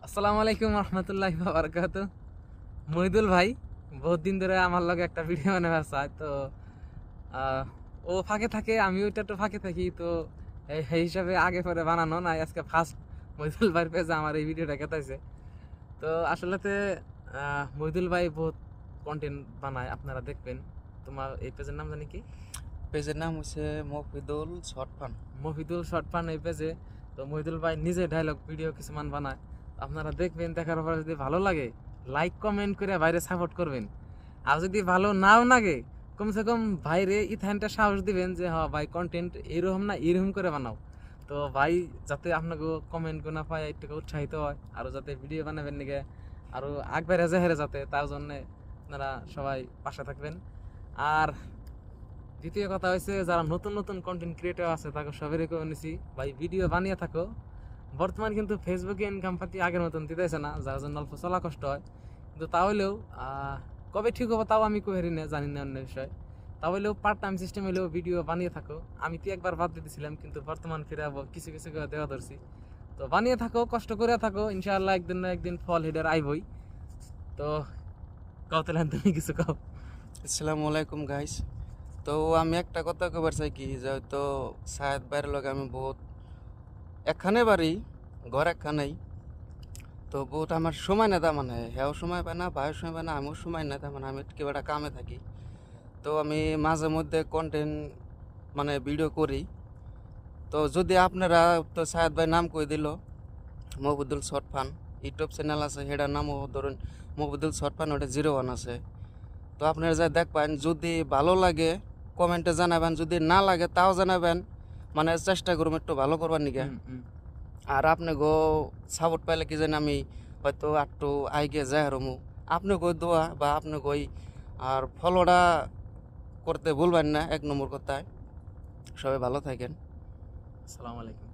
আসসালামু আলাইকুম রহমতুল্লাহি ওয়া বারাকাতুহু। মহিদুল ভাই বহুত দিন ধরে আমার লগে একটা ভিডিও বানাবার চায় তো আহ, ও ফাঁকে থাকে, আমিও এটা একটু ফাঁকে থাকি, তো এই হিসাবে আগে পরে বানানো না, আজকে ফার্স্ট মহিদুল ভাইয়ের পেজে আমার এই ভিডিওটা কেতাইছে। তো আসলেতে মহিদুল ভাই বহুত কন্টেন্ট বানায়, আপনারা দেখবেন। তোমার এই পেজের নাম জানি কি? পেজের নাম হচ্ছে Mofidul short fun. Mofidul short fun এই পেজে। তো মহিদুল ভাই নিজে ডায়লগ ভিডিও কিছুমান বানায়, আপনারা দেখবেন। দেখার পরে যদি ভালো লাগে লাইক কমেন্ট করে বাইরে সাপোর্ট করবেন। আর যদি ভালো নাও লাগে কমসে কম ভাইরে ইথানটা সাহস দিবেন যে হ্যাঁ ভাই কন্টেন্ট এরকম না এরকম করে বানাও। তো ভাই যাতে আপনাকে কমেন্ট গুনা পায় একটু উৎসাহিত হয়, আরও যাতে ভিডিও বানাবেন নাকি আরও আগবাড়ে হেরে যাতে, তার জন্যে আপনারা সবাই পাশে থাকবেন। আর দ্বিতীয় কথা হয়েছে, যারা নতুন নতুন কন্টেন্ট ক্রিয়েটর আছে তাকে সবাই করে নিছি ভাই ভিডিও বানিয়ে থাকো। বর্তমান কিন্তু ফেসবুকে ইনকাম পাতি আগের মতন দিতেছে না, যার জন্য অল্প চলা কষ্ট হয়। কিন্তু তাহলেও কবে ঠিক হবো তাও আমি কহেরি না, জানি না অন্য বিষয়। তাহলেও পার্ট টাইম সিস্টেম হলেও ভিডিও বানিয়ে থাকো। আমি তো একবার বাদ দিতেছিলাম, কিন্তু বর্তমান ফিরে কিছু কিছু করে দেওয়া ধরছি। তো বানিয়ে থাকো, কষ্ট করে থাকো, ইনশাআল্লাহ একদিন না একদিন ফল হিডার আইবই। তো কও তাহলে তুমি কিছু কও। আসসালামু আলাইকুম গাইস। তো আমি একটা কথা কবার চাই কি, যে হয়তো সাহেদ ভাইয়ের লগে আমি বহুত একখানে বাড়ি, ঘর একখানেই। তো বহুত আমার সময় না, তার মানে হেও সময় পায় না, ভাইয়ের সময় পায় না, আমিও সময় না, তার মানে আমি কিবা একটা কামে থাকি। তো আমি মাঝে মধ্যে কন্টেন্ট মানে ভিডিও করি। তো যদি আপনারা, তো সাহেদ ভাই নাম কই দিল Mofidul short fun, YouTube channel আছে, সেটার নামও ধরুন মফিদুল শর্ট ফান, ওটা 01 আছে। তো আপনারা যা দেখবেন, যদি ভালো লাগে কমেন্টে জানাবেন, যদি না লাগে তাও জানাবেন, মানে চেষ্টা করুন একটু ভালো করবার নিকে। হুম হুম। আর আপনি গো সাপোর্ট পাইলে কি জানি আমি হয়তো একটু আইগে যাই হারমু। আপনি গই দোয়া বা আপনি গই আর ফলোটা করতে ভুলবেন না, 1 নম্বর কথায়। সবাই ভালো থাকেন। আসসালামু আলাইকুম।